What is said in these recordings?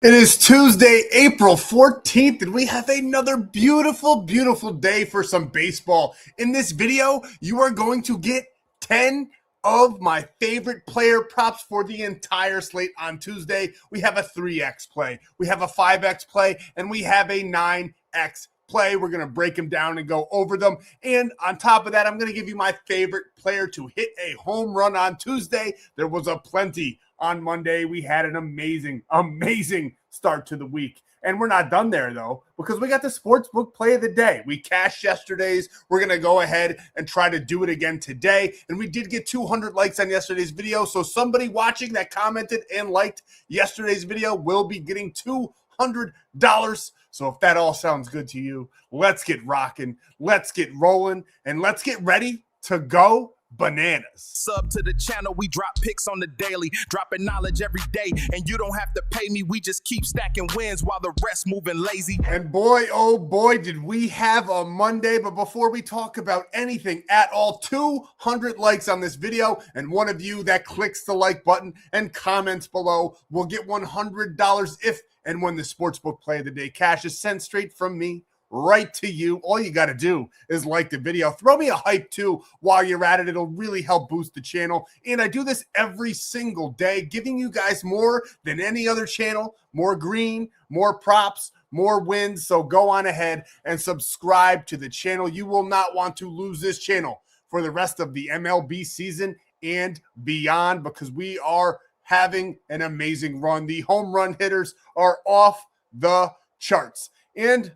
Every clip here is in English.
It is Tuesday, April 14th, and we have another beautiful, beautiful day for some baseball. In this video, you are going to get 10 of my favorite player props for the entire slate on Tuesday. We have a 3x play, we have a 5x play, and we have a 9x play. We're going to break them down and go over them. And on top of that, I'm going to give you my favorite player to hit a home run on Tuesday. There was a plenty on Monday. We had an amazing start to the week. And we're not done there, though, because we got the sportsbook play of the day. We cashed yesterday's. We're going to go ahead and try to do it again today. And we did get 200 likes on yesterday's video. So somebody watching that commented and liked yesterday's video will be getting $200. So if that all sounds good to you, let's get rocking, let's get rolling, and let's get ready to go bananas. Sub to the channel, we drop picks on the daily, dropping knowledge every day, and you don't have to pay me. We just keep stacking wins while the rest moving lazy. And boy, oh boy, did we have a Monday. But before we talk about anything at all, 200 likes on this video, and one of you that clicks the like button and comments below will get $100 if and when the sportsbook play of the day cash is sent straight from me right to you. All you got to do is like the video. Throw me a hype too while you're at it. It'll really help boost the channel. And I do this every single day, giving you guys more than any other channel, more green, more props, more wins. So go on ahead and subscribe to the channel. You will not want to lose this channel for the rest of the MLB season and beyond, because we are having an amazing run. The home run hitters are off the charts. And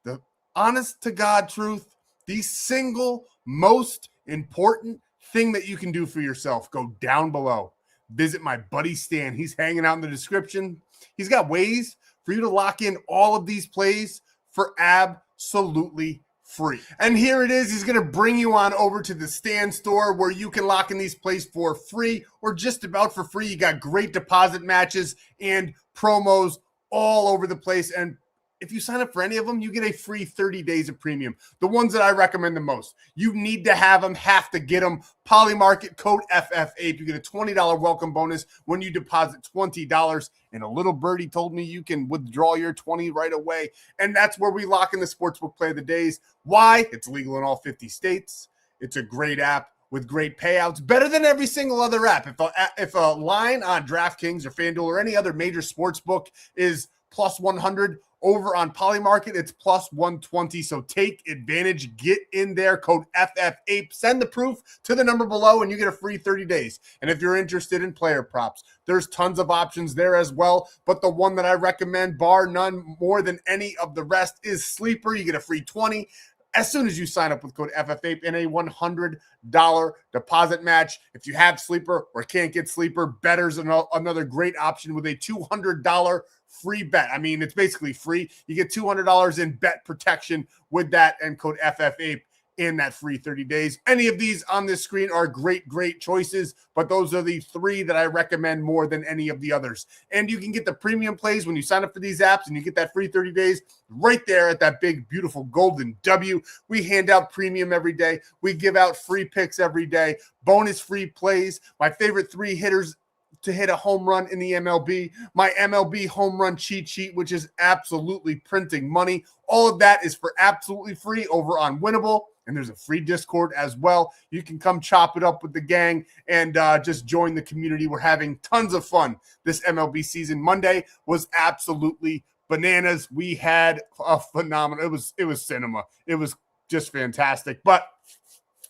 the honest to God truth, the single most important thing that you can do for yourself, go down below. Visit my buddy Stan. He's hanging out in the description. He's got ways for you to lock in all of these plays for absolutely free. And here it is. He's going to bring you on over to the Stan.store where you can lock in these plays for free or just about for free. You got great deposit matches and promos all over the place. And if you sign up for any of them, you get a free 30 days of premium. The ones that I recommend the most, you need to have them, have to get them. Polymarket code FFAPE. You get a $20 welcome bonus when you deposit $20. And a little birdie told me you can withdraw your 20 right away. And that's where we lock in the sportsbook play of the days. Why? It's legal in all 50 states. It's a great app with great payouts, better than every single other app. If a line on DraftKings or FanDuel or any other major sportsbook is plus 100, over on Polymarket, it's plus 120. So take advantage. Get in there. Code FFAPE. Send the proof to the number below, and you get a free 30 days. And if you're interested in player props, there's tons of options there as well. But the one that I recommend, bar none, more than any of the rest, is Sleeper. You get a free 20 as soon as you sign up with code FFAPE and a $100 deposit match. If you have Sleeper or can't get Sleeper, Betr's another great option with a $200 free bet. I mean, it's basically free. You get $200 in bet protection with that and code FFAPE in that free 30 days. Any of these on this screen are great choices, but those are the three that I recommend more than any of the others. And you can get the premium plays when you sign up for these apps, and you get that free 30 days right there at that big, beautiful golden W. We hand out premium every day. We give out free picks every day, bonus free plays, my favorite 3 hitters to hit a home run in the MLB, my MLB home run cheat sheet, which is absolutely printing money. All of that is for absolutely free over on Winible, and there's a free Discord as well. You can come chop it up with the gang and just join the community. We're having tons of fun this MLB season. Monday was absolutely bananas. We had a phenomenal, it was cinema. It was just fantastic. But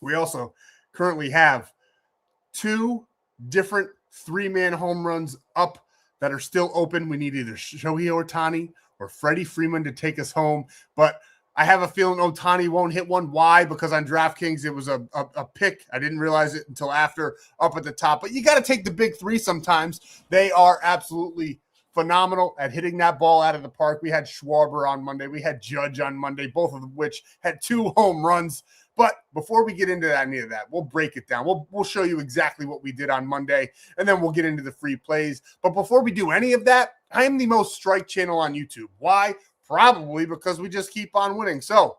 we also currently have 2 different 3-man home runs up that are still open. We need either Shohei Ohtani or Freddie Freeman to take us home. But I have a feeling Ohtani won't hit one. Why? Because on DraftKings, it was a pick. I didn't realize it until after up at the top. But you got to take the big 3 sometimes. They are absolutely phenomenal at hitting that ball out of the park. We had Schwarber on Monday. We had Judge on Monday, both of which had 2 home runs. But before we get into any of that, we'll break it down. We'll show you exactly what we did on Monday, and then we'll get into the free plays. But before we do any of that, I am the most strike channel on YouTube. Why? Probably because we just keep on winning. So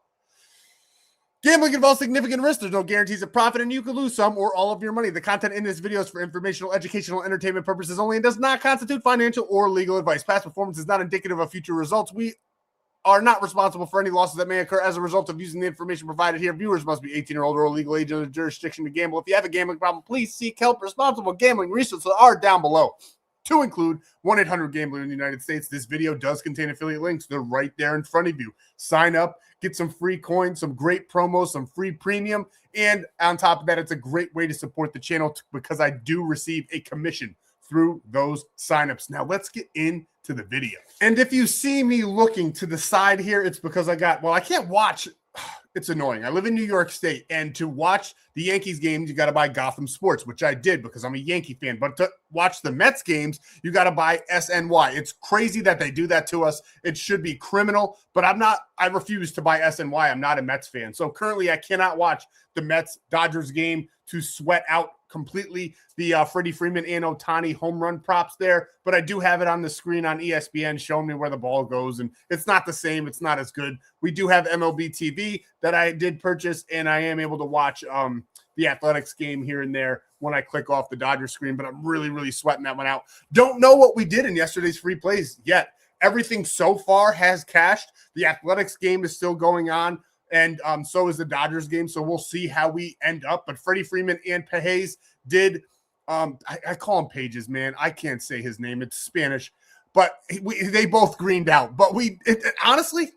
Gambling involves significant risk. There's no guarantees of profit, and you could lose some or all of your money. The content in this video is for informational, educational, entertainment purposes only and does not constitute financial or legal advice. Past performance is not indicative of future results. We are not responsible for any losses that may occur as a result of using the information provided here. Viewers must be 18 or older or legal age in the jurisdiction to gamble. If you have a gambling problem, please seek help. Responsible gambling resources are down below, to include 1-800-GAMBLER in the United States. This video does contain affiliate links. They're right there in front of you. Sign up, get some free coins, some great promos, some free premium, and on top of that, it's a great way to support the channel because I do receive a commission through those signups. Now, let's get into the video. And if you see me looking to the side here, it's because I can't watch. It's annoying. I live in New York State, and to watch the Yankees games, you got to buy Gotham Sports, which I did because I'm a Yankee fan. But to watch the Mets games, you got to buy SNY. It's crazy that they do that to us. It should be criminal, but I refuse to buy SNY. I'm not a Mets fan. So currently, I cannot watch the Mets-Dodgers game to sweat out completely the Freddie Freeman and Ohtani home run props there, but I do have it on the screen on ESPN showing me where the ball goes, and it's not the same. It's not as good. We do have MLB TV that I did purchase, and I am able to watch the Athletics game here and there when I click off the Dodgers screen, but I'm really, really sweating that one out. Don't know what we did in yesterday's free plays yet. Everything so far has cashed. The Athletics game is still going on, and so is the Dodgers game, so we'll see how we end up. But Freddie Freeman and Pages did I call him Pages, man. I can't say his name. It's Spanish. But they both greened out. But honestly,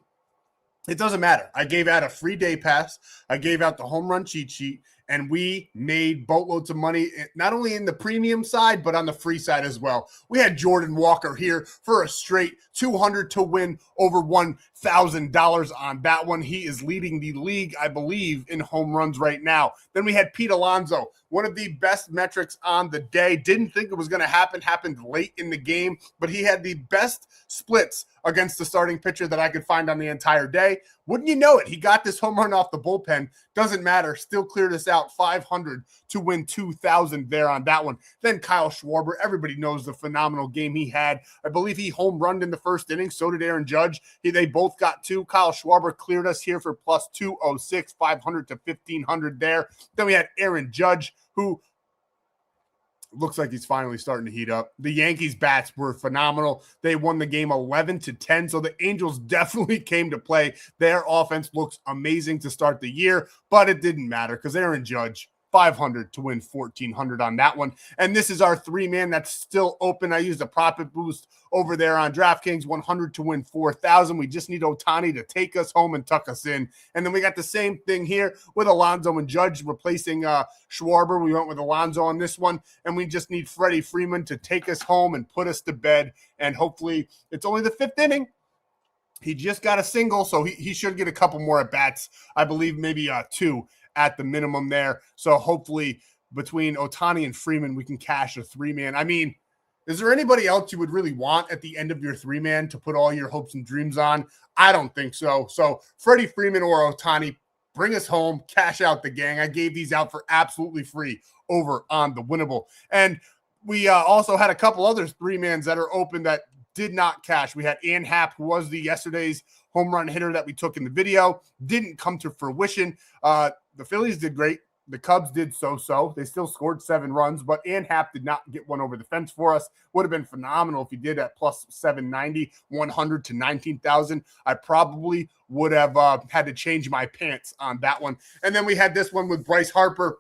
it doesn't matter. I gave out a free day pass. I gave out the home run cheat sheet. And we made boatloads of money, not only in the premium side, but on the free side as well. We had Jordan Walker here for a straight 200 to win over $1,000 on that one. He is leading the league, I believe, in home runs right now. Then we had Pete Alonso, one of the best metrics on the day. Didn't think it was going to happen. Happened late in the game, but he had the best splits against the starting pitcher that I could find on the entire day. Wouldn't you know it? He got this home run off the bullpen. Doesn't matter. Still cleared us out 500 to win 2,000 there on that one. Then Kyle Schwarber. Everybody knows the phenomenal game he had. I believe he home runned in the first inning. So did Aaron Judge. They both got two. Kyle Schwarber cleared us here for plus 206, 500 to 1,500 there. Then we had Aaron Judge, who looks like he's finally starting to heat up. The Yankees bats were phenomenal. They won the game 11-10. So the Angels definitely came to play. Their offense looks amazing to start the year, but it didn't matter because Aaron Judge, 500 to win 1,400 on that one. And this is our three-man that's still open. I used a profit boost over there on DraftKings, 100 to win 4,000. We just need Ohtani to take us home and tuck us in. And then we got the same thing here with Alonso and Judge replacing Schwarber. We went with Alonso on this one, and we just need Freddie Freeman to take us home and put us to bed. And hopefully it's only the fifth inning. He just got a single, so he should get a couple more at-bats. I believe maybe two at the minimum there. So hopefully between Ohtani and Freeman, we can cash a three-man. I mean, is there anybody else you would really want at the end of your three-man to put all your hopes and dreams on? I don't think so. So Freddie Freeman or Ohtani, bring us home, cash out the gang. I gave these out for absolutely free over on the Winible. And we also had a couple other three-mans that are open that did not cash. We had Ian Happ, who was yesterday's home run hitter that we took in the video. Didn't come to fruition. The Phillies did great. The Cubs did so-so. They still scored 7 runs, but Ian Happ did not get one over the fence for us. Would have been phenomenal if he did at plus 790, 100 to 19,000. I probably would have had to change my pants on that one. And then we had this one with Bryce Harper.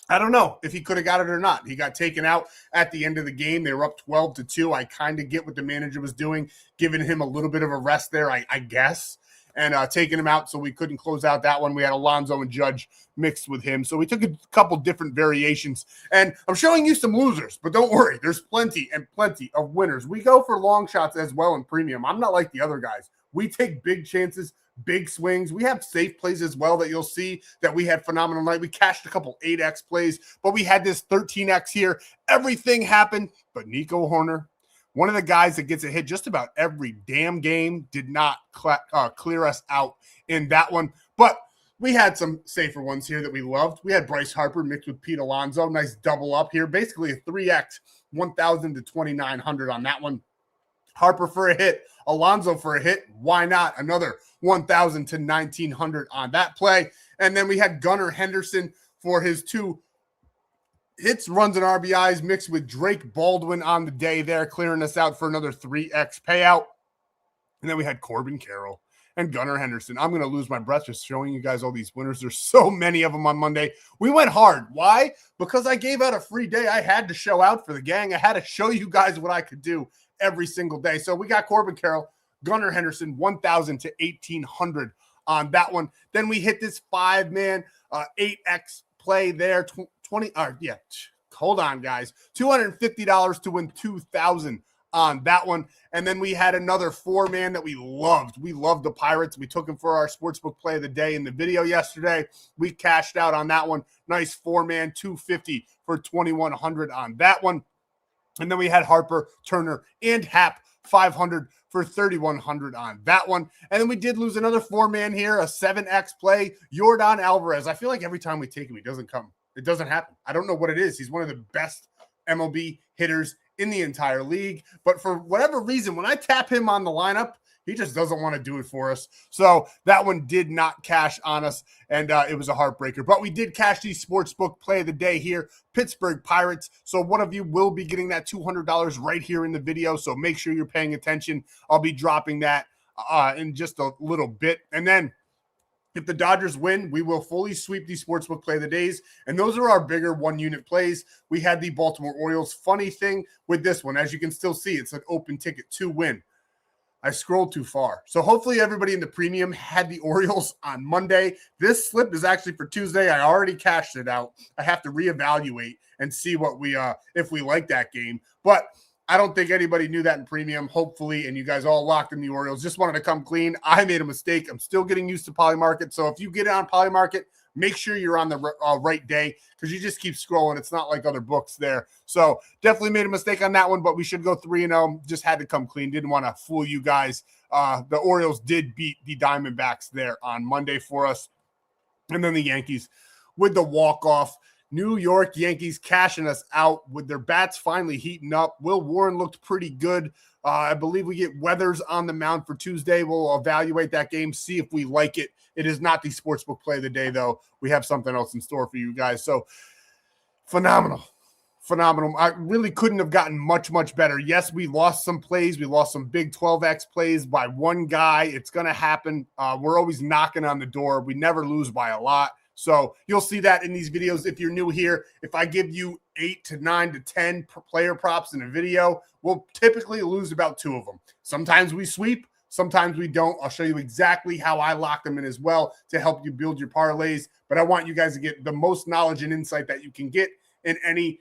I don't know if he could have got it or not. He got taken out at the end of the game. They were up 12-2. I kind of get what the manager was doing, giving him a little bit of a rest there, I guess, and taking him out so we couldn't close out that one. We had Alonso and Judge mixed with him. So we took a couple different variations. And I'm showing you some losers, but don't worry. There's plenty and plenty of winners. We go for long shots as well in premium. I'm not like the other guys. We take big chances, big swings. We have safe plays as well that you'll see that we had phenomenal night. We cashed a couple 8X plays, but we had this 13X here. Everything happened, but Nico Horner, one of the guys that gets a hit just about every damn game, did not clear us out in that one. But we had some safer ones here that we loved. We had Bryce Harper mixed with Pete Alonso. Nice double up here. Basically a 3X, 1,000 to 2,900 on that one. Harper for a hit, Alonso for a hit. Why not? Another 1,000 to 1,900 on that play. And then we had Gunnar Henderson for his 2 hits, runs, and RBIs mixed with Drake Baldwin on the day there, clearing us out for another 3x payout. And then we had Corbin Carroll and Gunnar Henderson. I'm going to lose my breath just showing you guys all these winners. There's so many of them on Monday. We went hard. Why? Because I gave out a free day. I had to show out for the gang. I had to show you guys what I could do every single day. So we got Corbin Carroll, Gunnar Henderson, 1,000 to 1,800 on that one. Then we hit this 5-man 8x play there. 20. Hold on, guys. $250 to win 2,000 on that one. And then we had another 4-man that we loved. We loved the Pirates. We took him for our sportsbook play of the day in the video yesterday. We cashed out on that one. Nice 4-man, 250 for 2,100 on that one. And then we had Harper, Turner, and Happ, 500 for 3,100 on that one. And then we did lose another 4-man here, a 7x play, Yordan Alvarez. I feel like every time we take him, he doesn't come. It doesn't happen. I don't know what it is. He's one of the best MLB hitters in the entire league. But for whatever reason, when I tap him on the lineup, he just doesn't want to do it for us. So that one did not cash on us, and it was a heartbreaker. But we did cash the sportsbook play of the day here, Pittsburgh Pirates. So one of you will be getting that $200 right here in the video, so make sure you're paying attention. I'll be dropping that in just a little bit. And then if the Dodgers win, we will fully sweep the sportsbook play of the days. And those are our bigger 1-unit plays. We had the Baltimore Orioles. Funny thing with this one, as you can still see, it's an open ticket to win. I scrolled too far. So hopefully everybody in the premium had the Orioles on Monday. This slip is actually for Tuesday. I already cashed it out. I have to reevaluate and see what we if we like that game. But I don't think anybody knew that in premium, hopefully, and you guys all locked in the Orioles. Just wanted to come clean. I made a mistake. I'm still getting used to Polymarket. So if you get it on Polymarket, make sure you're on the right day, because you just keep scrolling. It's not like other books there. So definitely made a mistake on that one, but we should go 3-0. Just had to come clean. Didn't want to fool you guys. The Orioles did beat the Diamondbacks there on Monday for us. And then the Yankees with the walk-off. New York Yankees cashing us out with their bats finally heating up. Will Warren looked pretty good. I believe we get Weathers on the mound for Tuesday. We'll evaluate that game, see if we like it. It is not the sportsbook play of the day, though. We have something else in store for you guys. So, phenomenal. Phenomenal. I really couldn't have gotten much, much better. Yes, we lost some plays. We lost some big 12X plays by one guy. It's going to happen. We're always knocking on the door. We never lose by a lot. So you'll see that in these videos. If you're new here, if I give you 8 to 9 to 10 player props in a video, we'll typically lose about 2 of them. Sometimes we sweep, sometimes we don't. I'll show you exactly how I lock them in as well to help you build your parlays. But I want you guys to get the most knowledge and insight that you can get in any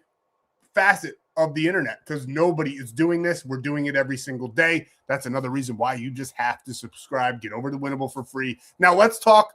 facet of the internet, because nobody is doing this. We're doing it every single day. That's another reason why you just have to subscribe. Get over to Winible for free. Now let's talk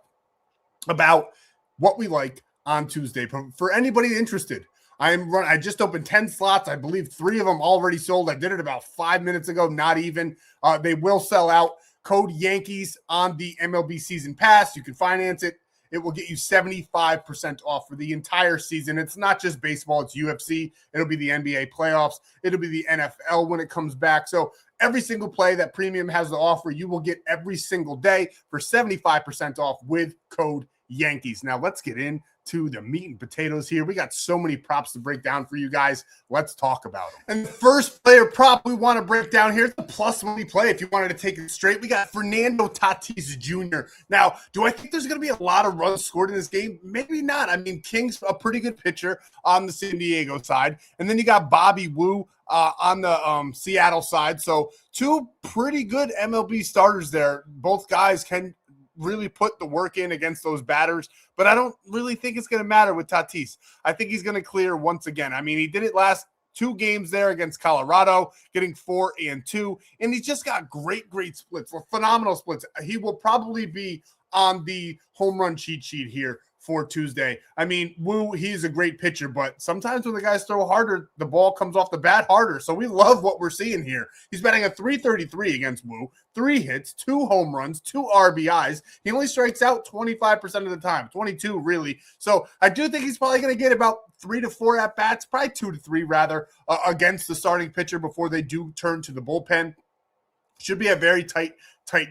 about what we like on Tuesday. For anybody interested, I just opened 10 slots. I believe 3 of them already sold. I did it about 5 minutes ago, not even. They will sell out. Code Yankees on the MLB season pass. You can finance it. It will get you 75% off for the entire season. It's not just baseball, it's UFC. It'll be the NBA playoffs. It'll be the NFL when it comes back. So every single play that Premium has to offer, you will get every single day for 75% off with code Yankees. Now let's get into the meat and potatoes here. We got so many props to break down for you guys. Let's talk about them. And the first player prop we want to break down here is the plus money play. If you wanted to take it straight, we got Fernando Tatis Jr. Now, do I think there's going to be a lot of runs scored in this game? Maybe not. I mean, King's a pretty good pitcher on the San Diego side. And then you got Bobby Wu on the Seattle side. So 2 pretty good MLB starters there. Both guys can really put the work in against those batters, but I don't really think it's going to matter with Tatis. I think he's going to clear once again. I mean, he did it last 2 games there against Colorado, getting 4 and 2, and he's just got great splits, phenomenal splits. He will probably be on the home run cheat sheet here for Tuesday. I mean, Wu, he's a great pitcher, but sometimes when the guys throw harder, the ball comes off the bat harder. So we love what we're seeing here. He's batting a .333 against Wu, 3 hits, 2 home runs, 2 RBIs. He only strikes out 25% of the time, 22 really. So I do think he's probably going to get about 3 to 4 at bats, probably 2 to 3 rather, against the starting pitcher before they do turn to the bullpen. Should be a very tight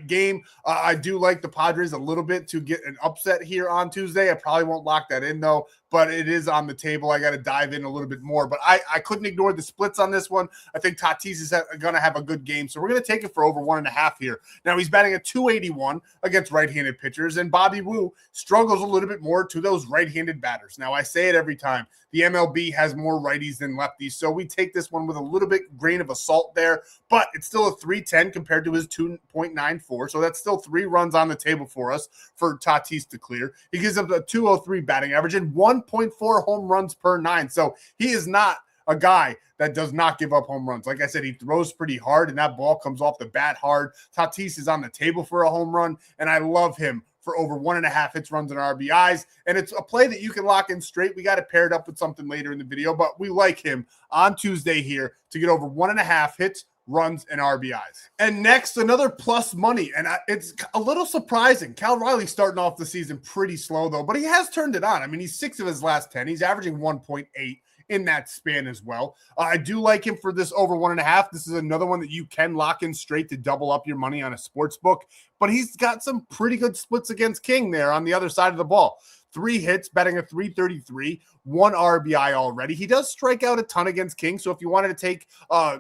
game. I do like the Padres a little bit to get an upset here on Tuesday. I probably won't lock that in though, but it is on the table. I got to dive in a little bit more, but I couldn't ignore the splits on this one. I think Tatis is going to have a good game, so we're going to take it for over 1.5 here. Now he's batting at 281 against right-handed pitchers, and Bobby Wu struggles a little bit more to those right-handed batters. Now I say it every time. The MLB has more righties than lefties, so we take this one with a little bit grain of salt there, but it's still a 310 compared to his 2.94, so that's still 3 runs on the table for us for Tatis to clear. He gives up a 203 batting average and 1.4 home runs per 9, so he is not a guy that does not give up home runs. Like I said, he throws pretty hard, and that ball comes off the bat hard. Tatis is on the table for a home run, and I love him for over 1.5 hits, runs, and RBIs. And it's a play that you can lock in straight. We got it paired up with something later in the video, but we like him on Tuesday here to get over 1.5 hits, runs, and RBIs. And next, another plus money. And it's a little surprising. Cal Riley starting off the season pretty slow, though, but he has turned it on. I mean, he's 6 of his last 10. He's averaging 1.8 in that span as well. I do like him for this over 1.5. This is another one that you can lock in straight to double up your money on a sports book, but he's got some pretty good splits against King there on the other side of the ball. 3 hits, batting a 333, 1 RBI already. He does strike out a ton against King, so if you wanted to take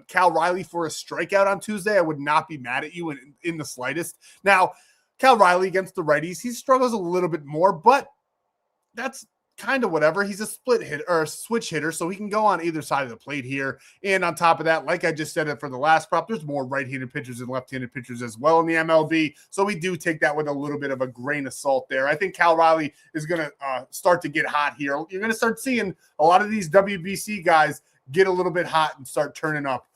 Cal Riley for a strikeout on Tuesday, I would not be mad at you in the slightest. Now, Cal Riley against the righties, he struggles a little bit more, but that's kind of whatever. He's a split hit or a switch hitter, so he can go on either side of the plate here. And on top of that, like I just said it for the last prop, there's more right-handed pitchers and left-handed pitchers as well in the MLB. So we do take that with a little bit of a grain of salt there. I think Cal Riley is going to start to get hot here. You're going to start seeing a lot of these WBC guys get a little bit hot and start turning up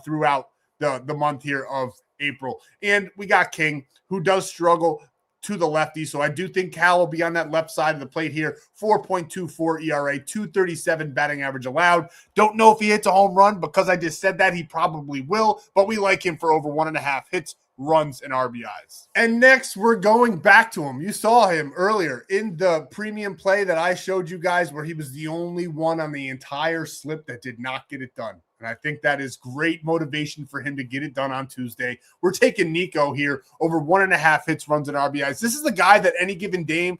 throughout the month here of April. And we got King, who does struggle to the lefty. So I do think Cal will be on that left side of the plate here. 4.24 ERA, 237 batting average allowed. Don't know if he hits a home run. Because I just said that, he probably will, but we like him for over 1.5 hits, runs, and RBIs. And next, we're going back to him. You saw him earlier in the premium play that I showed you guys, where he was the only one on the entire slip that did not get it done. And I think that is great motivation for him to get it done on Tuesday. We're taking Nico here over 1.5 hits, runs, and RBIs. This is the guy that any given game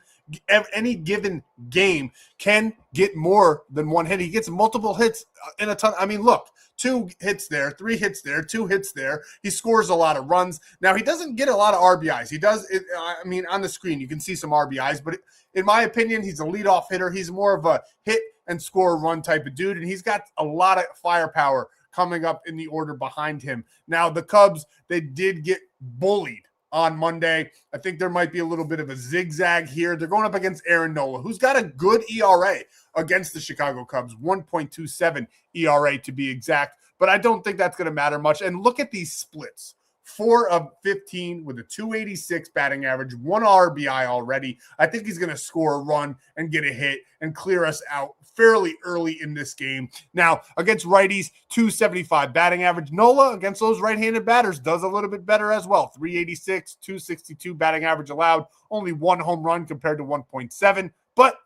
can get more than 1 hit. He gets multiple hits in a ton. I mean, look, 2 hits there, 3 hits there, 2 hits there. He scores a lot of runs. Now, he doesn't get a lot of RBIs. He does, I mean, on the screen, you can see some RBIs, but in my opinion, he's a leadoff hitter. He's more of a hit and score run type of dude, and he's got a lot of firepower coming up in the order behind him. Now, the Cubs, they did get bullied on Monday. I think there might be a little bit of a zigzag here. They're going up against Aaron Nola, who's got a good ERA against the Chicago Cubs, 1.27 ERA to be exact, but I don't think that's going to matter much. And look at these splits. 4 of 15 with a 286 batting average, 1 RBI already. I think he's going to score a run and get a hit and clear us out fairly early in this game. Now, against righties, 275 batting average. Nola, against those right-handed batters, does a little bit better as well. 386, 262 batting average allowed. Only 1 home run compared to 1.7. But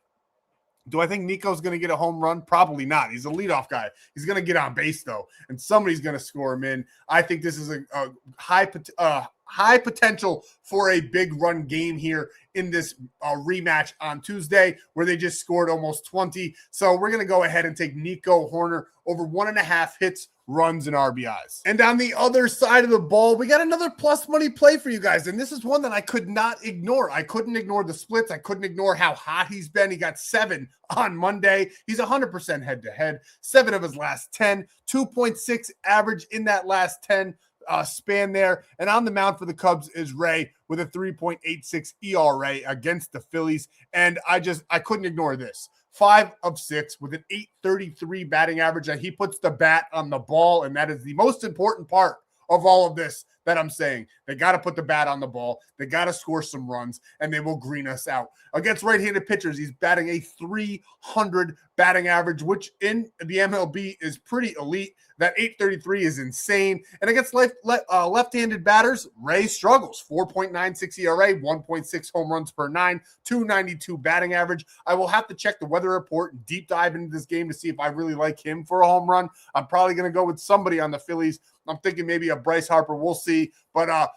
do I think Nico's going to get a home run? Probably not. He's a leadoff guy. He's going to get on base, though, and somebody's going to score him in. I think this is a high potential for a big run game here in this rematch on Tuesday, where they just scored almost 20. So we're going to go ahead and take Nico Hoerner over 1.5 hits, runs, and RBIs. And on the other side of the ball, we got another plus money play for you guys. And this is one that I could not ignore. I couldn't ignore the splits. I couldn't ignore how hot he's been. He got 7 on Monday. He's 100% head-to-head. 7 of his last 10. 2.6 average in that last 10 span there. And on the mound for the Cubs is Ray with a 3.86 ERA against the Phillies. And I couldn't ignore this. 5 of 6 with an 833 batting average. He puts the bat on the ball, and that is the most important part of all of this that I'm saying. They got to put the bat on the ball. They got to score some runs, and they will green us out. Against right-handed pitchers, he's batting a 300 batting average, which in the MLB is pretty elite. That 833 is insane. And against left-handed batters, Ray struggles. 4.96 ERA, 1.6 home runs per 9, 292 batting average. I will have to check the weather report and deep dive into this game to see if I really like him for a home run. I'm probably going to go with somebody on the Phillies. I'm thinking maybe a Bryce Harper. We'll see. see. But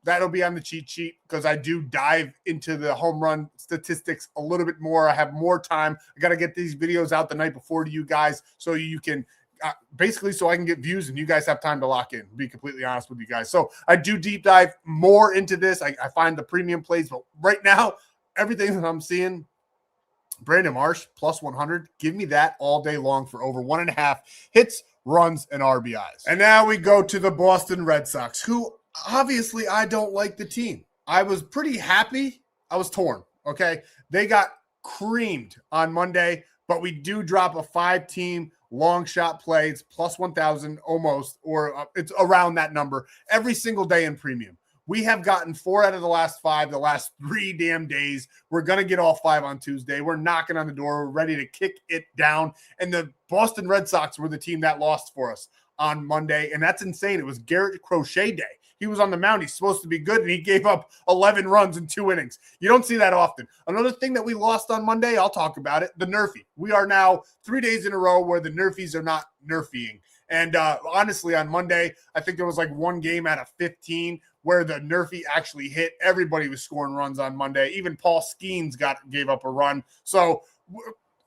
that'll be on the cheat sheet because I do dive into the home run statistics a little bit more. I have more time. I got to get these videos out the night before to you guys so you can basically so I can get views and you guys have time to lock in, be completely honest with you guys. So I do deep dive more into this. I find the premium plays, but right now, everything that I'm seeing, Brandon Marsh plus 100, give me that all day long for over 1.5 hits, runs, and RBIs. And now we go to the Boston Red Sox, who obviously I don't like the team. I was pretty happy. I was torn, okay? They got creamed on Monday, but we do drop a 5-team long shot plays plus 1,000 almost, or it's around that number every single day in premium. We have gotten 4 out of the last 5 the last 3 damn days. We're going to get all 5 on Tuesday. We're knocking on the door. We're ready to kick it down. And the Boston Red Sox were the team that lost for us on Monday, and that's insane. It was Garrett Crochet day. He was on the mound. He's supposed to be good, and he gave up 11 runs in 2 innings. You don't see that often. Another thing that we lost on Monday, I'll talk about it, the Nerfy. We are now 3 days in a row where the Nerfies are not Nerfying. And honestly, on Monday, I think there was like 1 game out of 15 where the Nerfy actually hit. Everybody was scoring runs on Monday. Even Paul Skeens gave up a run. So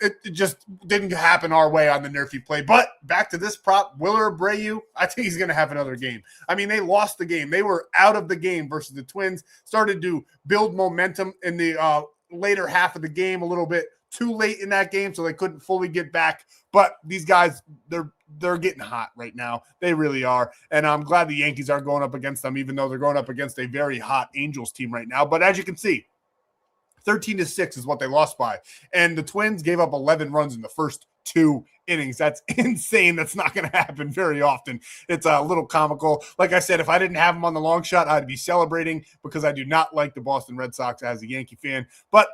it just didn't happen our way on the Nerfy play. But back to this prop, Mlb Prizepicks, I think he's going to have another game. I mean, they lost the game. They were out of the game versus the Twins, started to build momentum in the later half of the game, a little bit too late in that game, so they couldn't fully get back. But these guys, they're getting hot right now. They really are. And I'm glad the Yankees are going up against them, even though they're going up against a very hot Angels team right now. But as you can see, 13-6 is what they lost by. And the Twins gave up 11 runs in the first 2 innings. That's insane. That's not going to happen very often. It's a little comical. Like I said, if I didn't have them on the long shot, I'd be celebrating because I do not like the Boston Red Sox as a Yankee fan. But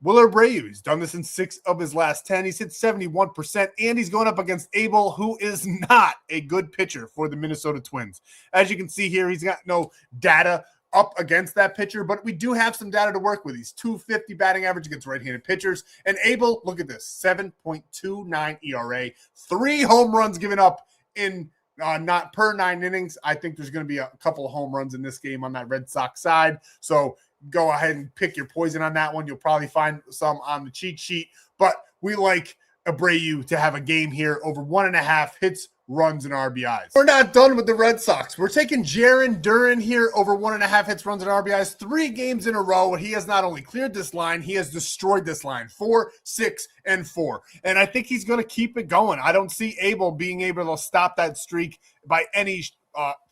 Mlb Prizepicks, he's done this in 6 of his last 10. He's hit 71%, and he's going up against Abel, who is not a good pitcher for the Minnesota Twins. As you can see here, he's got no data up against that pitcher, but we do have some data to work with. He's 250 batting average against right-handed pitchers. And Abel, look at this, 7.29 ERA, 3 home runs given up in not per 9 innings. I think there's going to be a couple of home runs in this game on that Red Sox side. So go ahead and pick your poison on that one. You'll probably find some on the cheat sheet, but we like Abreu to have a game here over 1.5 hits, runs, and RBIs. We're not done with the Red Sox. We're taking Jarren Duran here over 1.5 hits, runs, and RBIs. 3 games in a row where he has not only cleared this line, he has destroyed this line. 4, 6, and 4. And I think he's going to keep it going. I don't see Abel being able to stop that streak by any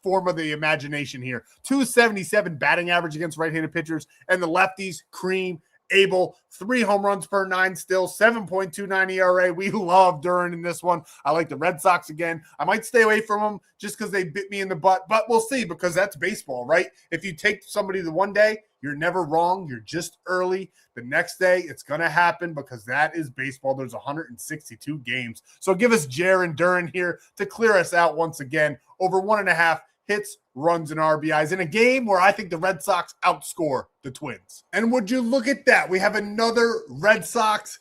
form of the imagination here. 277 batting average against right-handed pitchers, and the lefties cream Abel. 3 home runs per 9 still, 7.29 ERA. We love Duran in this one. I like the Red Sox again. I might stay away from them just because they bit me in the butt, but we'll see because that's baseball, right? If you take somebody the one day, you're never wrong. You're just early. The next day, it's going to happen because that is baseball. There's 162 games. So give us Jarren Duran here to clear us out once again. Over 1.5 hits, runs, and RBIs in a game where I think the Red Sox outscore the Twins. And would you look at that? We have another Red Sox,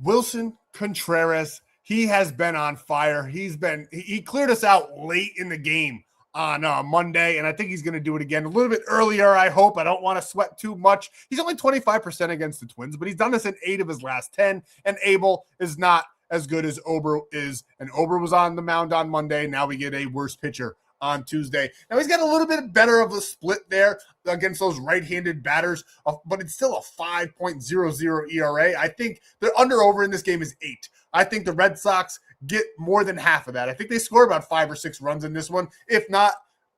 Wilson Contreras. He has been on fire. He cleared us out late in the game on Monday, and I think he's going to do it again a little bit earlier, I hope. I don't want to sweat too much. He's only 25% against the Twins, but he's done this in 8 of his last 10, and Abel is not as good as Ober is, and Ober was on the mound on Monday. Now we get a worse pitcher on Tuesday. Now he's got a little bit better of a split there against those right-handed batters, but it's still a 5.00 ERA. I think the under-over in this game is 8. I think the Red Sox get more than half of that. I think they score about 5 or 6 runs in this one. If not,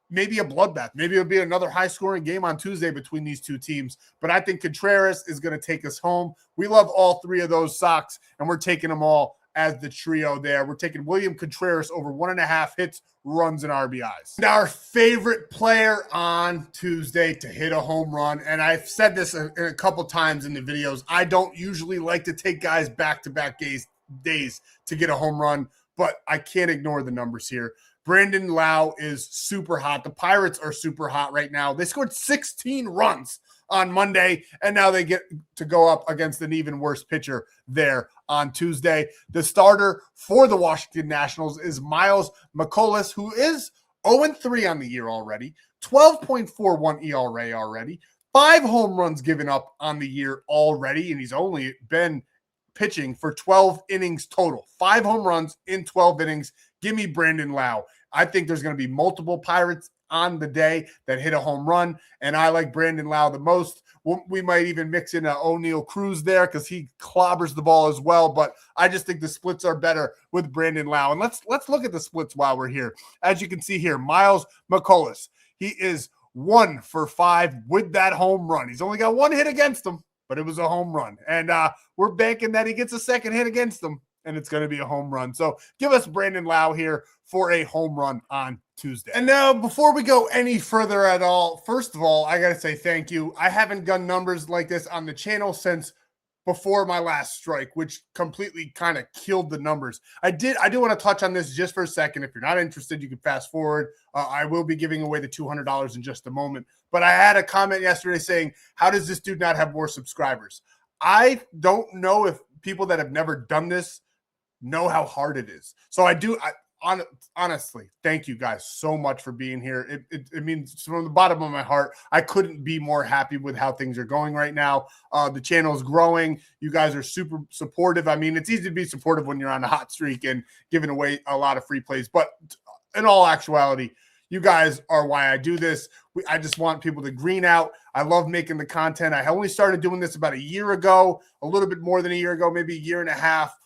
maybe a bloodbath. Maybe it'll be another high-scoring game on Tuesday between these 2 teams. But I think Contreras is going to take us home. We love all 3 of those Sox, and we're taking them all as the trio there. We're taking William Contreras over 1.5 hits, runs, and RBIs. And our favorite player on Tuesday to hit a home run, and I've said this a couple times in the videos, I don't usually like to take guys back-to-back days to get a home run, but I can't ignore the numbers here. Brandon Lau is super hot. The Pirates are super hot right now. They scored 16 runs on Monday, and now they get to go up against an even worse pitcher there on Tuesday. The starter for the Washington Nationals is Miles McCollum, who is 0-3 on the year already, 12.41 ERA already, 5 home runs given up on the year already, and he's only been pitching for 12 innings total. 5 home runs in 12 innings. Give me Brandon Lowe. I think there's going to be multiple Pirates on the day that hit a home run, and I like Brandon Lowe the most. We might even mix in O'Neill Cruz there because he clobbers the ball as well, but I just think the splits are better with Brandon Lowe. And let's look at the splits while we're here. As you can see here, Miles McCullough, he is 1 for 5 with that home run. He's only got 1 hit against him, but it was a home run. And we're banking that he gets a second hit against them, and it's going to be a home run. So give us Brandon Lowe here for a home run on Tuesday. And now, before we go any further at all, first of all, I got to say thank you. I haven't done numbers like this on the channel since before my last strike, which completely kind of killed the numbers. I do want to touch on this just for a second. If you're not interested, you can fast forward. I will be giving away the $200 in just a moment. But I had a comment yesterday saying, how does this dude not have more subscribers? I don't know if people that have never done this know how hard it is. So honestly, thank you guys so much for being here. It means from the bottom of my heart. I couldn't be more happy with how things are going right now. The channel is growing. You guys are super supportive. I mean, it's easy to be supportive when you're on a hot streak and giving away a lot of free plays. But in all actuality, you guys are why I do this. I just want people to green out. I love making the content. I only started doing this about a year ago, a little bit more than a year ago, maybe a year and a half.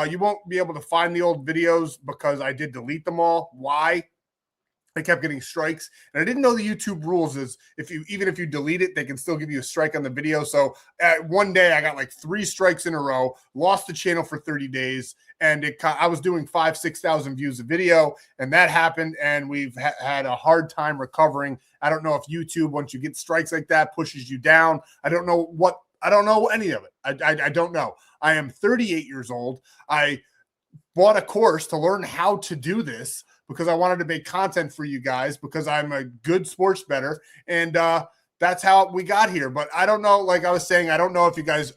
You won't be able to find the old videos because I did delete them all. Why? I kept getting strikes, and I didn't know the YouTube rules is even if you delete it, they can still give you a strike on the video. So one day I got like 3 strikes in a row, lost the channel for 30 days, and I was doing 5,000-6,000 views a video, and that happened, and we've had a hard time recovering. I don't know if YouTube, once you get strikes like that, pushes you down. I don't know any of it. I don't know. I am 38 years old. I bought a course to learn how to do this because I wanted to make content for you guys because I'm a good sports bettor, and that's how we got here. But I don't know, like I was saying, I don't know if you guys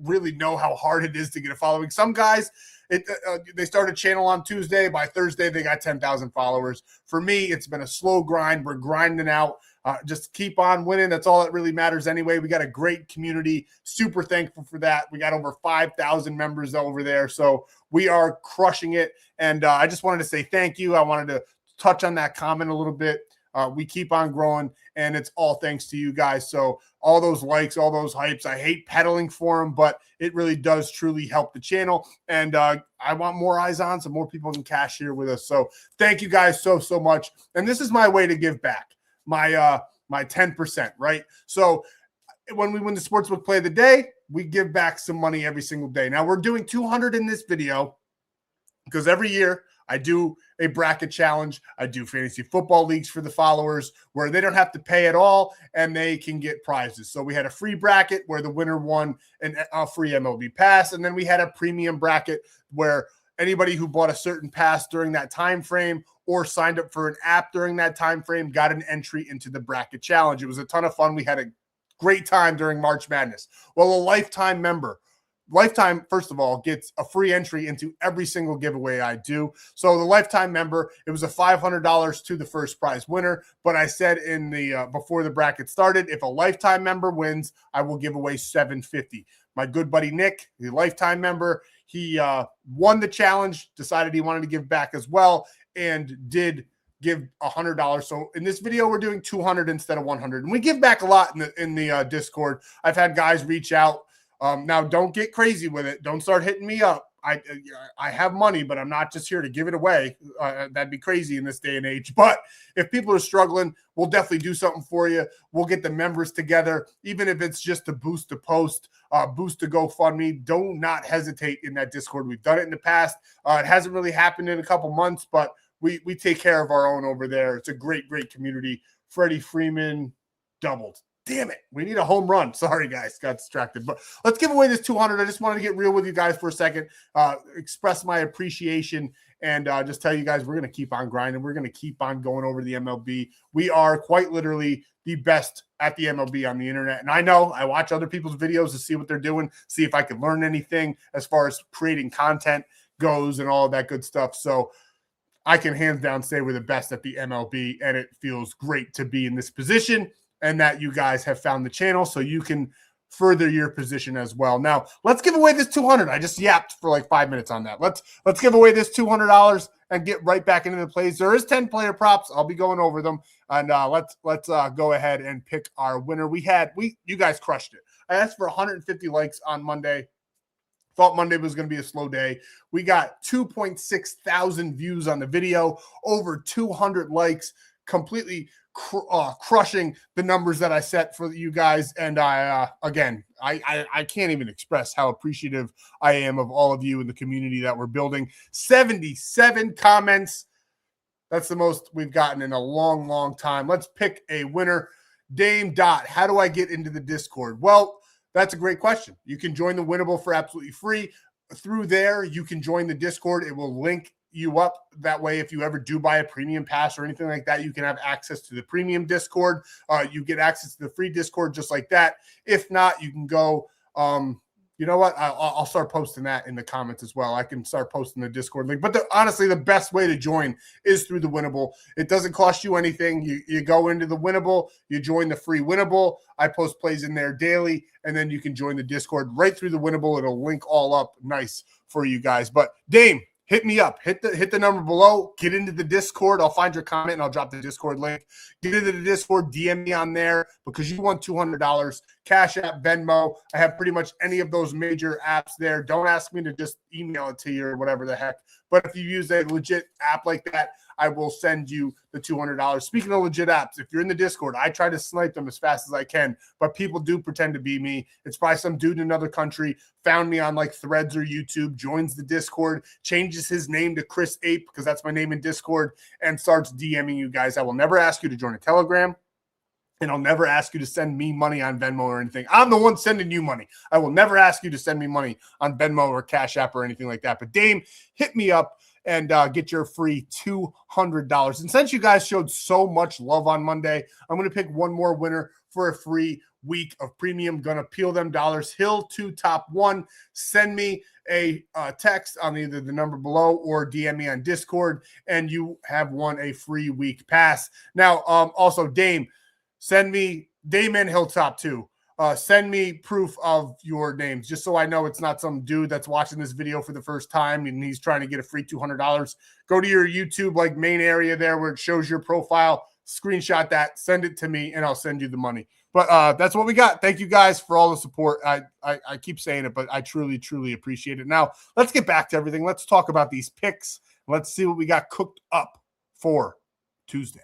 really know how hard it is to get a following. Some guys, they start a channel on Tuesday. By Thursday, they got 10,000 followers. For me, it's been a slow grind. We're grinding out. Just keep on winning. That's all that really matters anyway. We got a great community. Super thankful for that. We got over 5,000 members over there. So we are crushing it. And I just wanted to say thank you. I wanted to touch on that comment a little bit. We keep on growing, and it's all thanks to you guys. So all those likes, all those hypes, I hate peddling for them, but it really does truly help the channel. And I want more eyes on so more people can cash here with us. So thank you guys so much. And this is my way to give back. My 10%, right? So when we win the Sportsbook Play of the Day, we give back some money every single day. Now we're doing 200 in this video because every year I do a bracket challenge. I do fantasy football leagues for the followers where they don't have to pay at all and they can get prizes. So we had a free bracket where the winner won a free MLB pass, and then we had a premium bracket where anybody who bought a certain pass during that time frame or signed up for an app during that time frame got an entry into the bracket challenge. It was a ton of fun. We had a great time during March Madness. Well, a lifetime member, first of all, gets a free entry into every single giveaway I do. So the lifetime member, it was a $500 to the first prize winner. But I said in the before the bracket started, if a lifetime member wins, I will give away $750. My good buddy Nick, the lifetime member, he won the challenge, decided he wanted to give back as well, and did give $100. So in this video, we're doing 200 instead of 100. And we give back a lot in the Discord. I've had guys reach out. Now, don't get crazy with it. Don't start hitting me up. I have money, but I'm not just here to give it away. That'd be crazy in this day and age. But if people are struggling, we'll definitely do something for you. We'll get the members together, even if it's just to boost the post, boost the GoFundMe. Do not hesitate in that Discord. We've done it in the past. It hasn't really happened in a couple months, but we take care of our own over there. It's a great community. Freddie Freeman doubled. Damn it. We need a home run. Sorry, guys. Got distracted. But let's give away this 200. I just wanted to get real with you guys for a second, express my appreciation, and just tell you guys we're going to keep on grinding. We're going to keep on going over the MLB. We are quite literally the best at the MLB on the internet. And I know I watch other people's videos to see what they're doing, see if I can learn anything as far as creating content goes and all of that good stuff. So I can hands down say we're the best at the MLB, and it feels great to be in this position and that you guys have found the channel so you can further your position as well. Now, let's give away this $200. I just yapped for like 5 minutes on that. Let's give away this $200 and get right back into the plays. There is 10 player props. I'll be going over them, and let's go ahead and pick our winner. You guys crushed it. I asked for 150 likes on Monday. Thought Monday was going to be a slow day. We got 2.6 thousand views on the video, over 200 likes, completely crushing the numbers that I set for you guys. And I can't even express how appreciative I am of all of you in the community that we're building. 77 comments. That's the most we've gotten in a long, long time. Let's pick a winner. Dame Dot, how do I get into the Discord? Well, that's a great question. You can join the Winible for absolutely free. Through there, you can join the Discord. It will link you up. That way, if you ever do buy a premium pass or anything like that, you can have access to the premium Discord. You get access to the free Discord just like that. If not, you can go, you know what? I'll start posting that in the comments as well. I can start posting the Discord link. But honestly, the best way to join is through the Winible. It doesn't cost you anything. You go into the Winible, you join the free Winible. I post plays in there daily, and then you can join the Discord right through the Winible. It'll link all up nice for you guys. But Dame, hit me up. Hit the number below. Get into the Discord. I'll find your comment, and I'll drop the Discord link. Get into the Discord. DM me on there because you won $200. Cash App, Venmo. I have pretty much any of those major apps there. Don't ask me to just email it to you or whatever the heck. But if you use a legit app like that, I will send you the $200. Speaking of legit apps, if you're in the Discord, I try to snipe them as fast as I can, but people do pretend to be me. It's probably some dude in another country, found me on like Threads or YouTube, joins the Discord, changes his name to Chris Ape because that's my name in Discord, and starts DMing you guys. I will never ask you to join a Telegram, and I'll never ask you to send me money on Venmo or anything. I'm the one sending you money. I will never ask you to send me money on Venmo or Cash App or anything like that. But Dame, hit me up and get your free $200. And since you guys showed so much love on Monday, I'm going to pick one more winner for a free week of premium. Going to peel them dollars. Hill to top one. Send me a text on either the number below or DM me on Discord, and you have won a free week pass. Now, also, Dame, send me Dame and Hilltop too. Send me proof of your names just so I know it's not some dude that's watching this video for the first time and he's trying to get a free $200. Go to your YouTube like main area there where it shows your profile, screenshot that, send it to me, and I'll send you the money. But that's what we got. Thank you guys for all the support. I keep saying it, but I truly, truly appreciate it. Now, let's get back to everything. Let's talk about these picks. Let's see what we got cooked up for Tuesday.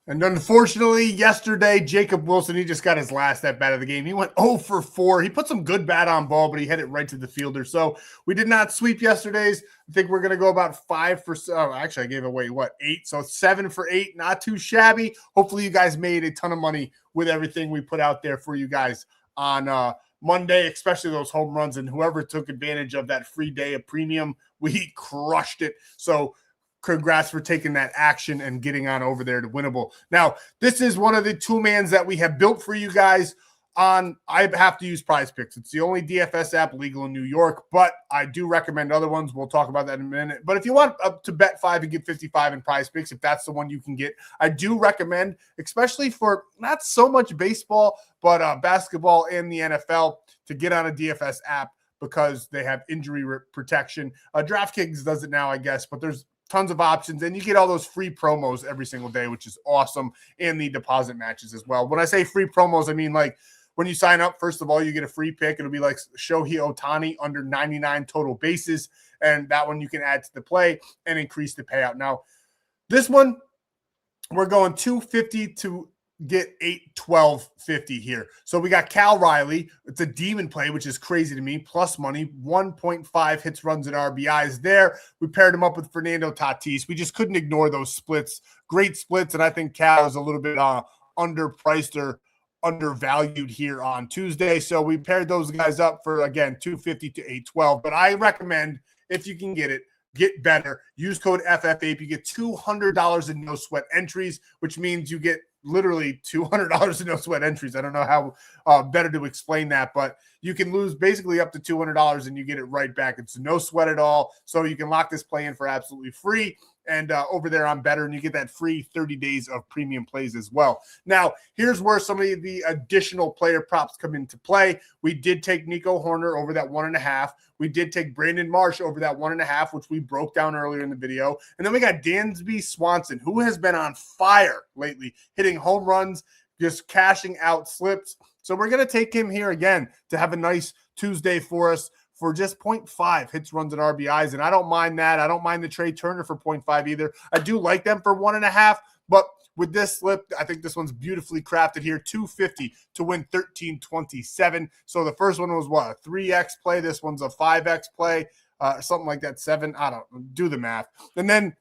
And unfortunately, yesterday, Jacob Wilson, he just got his last at bat of the game. He went 0 for 4. He put some good bat on ball, but he hit it right to the fielder. So we did not sweep yesterday's. I think we're going to go about 5 for – oh, actually, I gave away, 8? So 7 for 8, not too shabby. Hopefully, you guys made a ton of money with everything we put out there for you guys on Monday, especially those home runs. And whoever took advantage of that free day of premium, we crushed it. So congrats for taking that action and getting on over there to Winible. Now, this is one of the two-mans that we have built for you guys on. I have to use Prizepicks. It's the only DFS app legal in New York, but I do recommend other ones. We'll talk about that in a minute. But if you want up to bet 5 and get 55 in Prizepicks, if that's the one you can get, I do recommend, especially for not so much baseball, but basketball and the NFL, to get on a DFS app because they have injury protection. DraftKings does it now, I guess, but there's tons of options, and you get all those free promos every single day, which is awesome, and the deposit matches as well. When I say free promos, I mean like when you sign up, first of all, you get a free pick. It'll be like Shohei Ohtani under 99 total bases, and that one you can add to the play and increase the payout. Now, this one, we're going 250 to get 8-12.50 here. So we got Cal Riley. It's a demon play, which is crazy to me. Plus money, 1.5 hits, runs, and RBIs there. We paired him up with Fernando Tatis. We just couldn't ignore those splits. Great splits, and I think Cal is a little bit underpriced or undervalued here on Tuesday. So we paired those guys up for, again, 250 to 812. But I recommend, if you can get it, get Betr. Use code FFAPE. You get $200 in no sweat entries, which means you get literally $200 in no sweat entries. I don't know how better to explain that, but you can lose basically up to $200 and you get it right back. It's no sweat at all. So you can lock this play in for absolutely free. And over there on Betr, and you get that free 30 days of premium plays as well. Now, here's where some of the additional player props come into play. We did take Nico Horner over that 1.5. We did take Brandon Marsh over that 1.5, which we broke down earlier in the video. And then we got Dansby Swanson, who has been on fire lately, hitting home runs, just cashing out slips. So we're going to take him here again to have a nice Tuesday for us, for just 0.5 hits, runs, and RBIs. And I don't mind that. I don't mind the Trey Turner for 0.5 either. I do like them for 1.5, but with this slip, I think this one's beautifully crafted here. 250 to win 1327. So the first one was what? A 3x play. This one's a 5x play, something like that. 7. I don't do the math. And then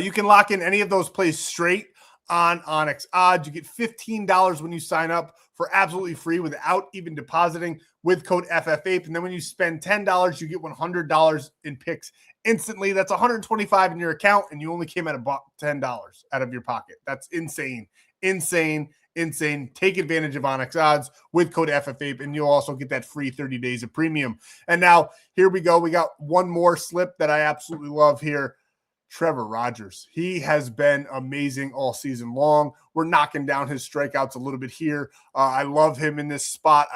you can lock in any of those plays straight on ONYX odds. You get $15 when you sign up for absolutely free without even depositing with code FFAPE. And then when you spend $10, you get $100 in picks instantly. That's $125 in your account, and you only came at about $10 out of your pocket. That's insane. Insane. Take advantage of ONYX odds with code FFAPE, and you'll also get that free 30 days of premium. And now here we go. We got one more slip that I absolutely love here. Trevor Rogers. He has been amazing all season long. We're knocking down his strikeouts a little bit here. I love him in this spot.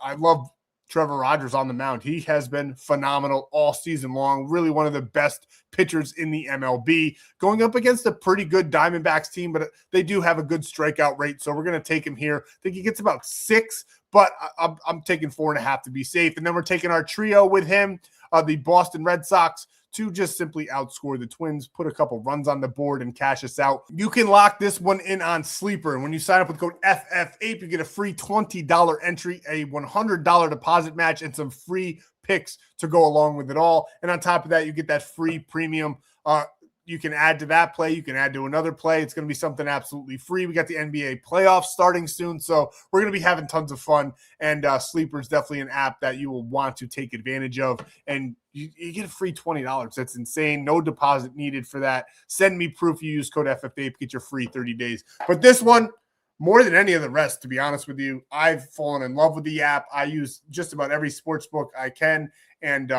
I love Trevor Rogers on the mound. He has been phenomenal all season long. Really one of the best pitchers in the MLB, going up against a pretty good Diamondbacks team, but they do have a good strikeout rate. So we're going to take him here. I think he gets about 6, but I'm taking 4.5 to be safe. And then we're taking our trio with him, the Boston Red Sox, to just simply outscore the Twins, put a couple runs on the board, and cash us out. You can lock this one in on Sleeper. And when you sign up with code FFAPE, you get a free $20 entry, a $100 deposit match, and some free picks to go along with it all. And on top of that, you get that free premium. You can add to that play. You can add to another play. It's going to be something absolutely free. We got the NBA playoffs starting soon, so we're going to be having tons of fun. And Sleeper is definitely an app that you will want to take advantage of. And you get a free $20. That's insane. No deposit needed for that. Send me proof you use code FFAPE. Get your free 30 days. But this one, more than any of the rest, to be honest with you, I've fallen in love with the app. I use just about every sports book I can, and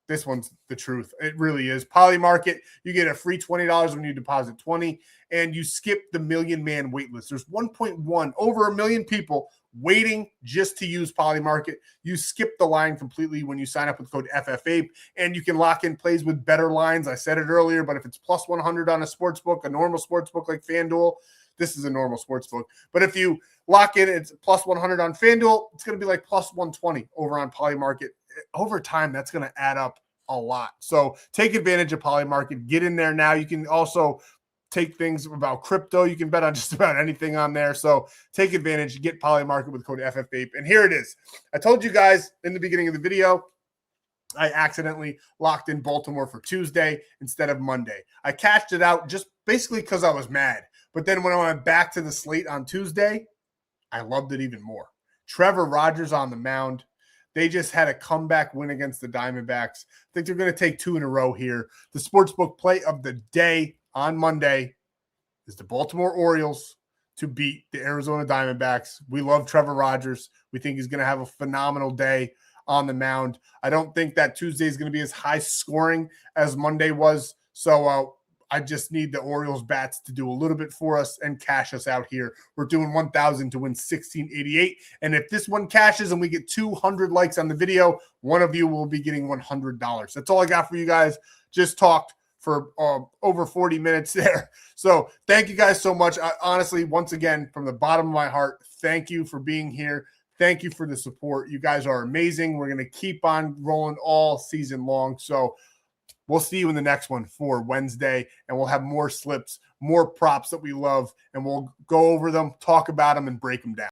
this one's the truth. It really is. Polymarket, you get a free $20 when you deposit 20, and you skip the million-man wait list. There's 1.1, over a million people waiting just to use Polymarket. You skip the line completely when you sign up with code FFAPE, and you can lock in plays with better lines. I said it earlier, but if it's plus 100 on a sports book, a normal sports book like FanDuel, this is a normal sports book. But if you lock in, it's plus 100 on FanDuel, it's going to be like plus 120 over on Polymarket. Over time, that's going to add up a lot. So take advantage of Polymarket. Get in there now. You can also take things about crypto. You can bet on just about anything on there. So take advantage. Get Polymarket with code FFAPE. And here it is. I told you guys in the beginning of the video, I accidentally locked in Baltimore for Tuesday instead of Monday. I cashed it out just basically because I was mad. But then when I went back to the slate on Tuesday, I loved it even more. Trevor Rogers on the mound. They just had a comeback win against the Diamondbacks. I think they're going to take 2 in a row here. The sportsbook play of the day on Monday is the Baltimore Orioles to beat the Arizona Diamondbacks. We love Trevor Rogers. We think he's going to have a phenomenal day on the mound. I don't think that Tuesday is going to be as high scoring as Monday was. So I just need the Orioles bats to do a little bit for us and cash us out here. We're doing 1,000 to win 1,688. And if this one cashes and we get 200 likes on the video, one of you will be getting $100. That's all I got for you guys. Just talked for over 40 minutes there. So thank you guys so much. Honestly, once again, from the bottom of my heart, thank you for being here. Thank you for the support. You guys are amazing. We're going to keep on rolling all season long. So we'll see you in the next one for Wednesday, and we'll have more slips, more props that we love, and we'll go over them, talk about them, and break them down.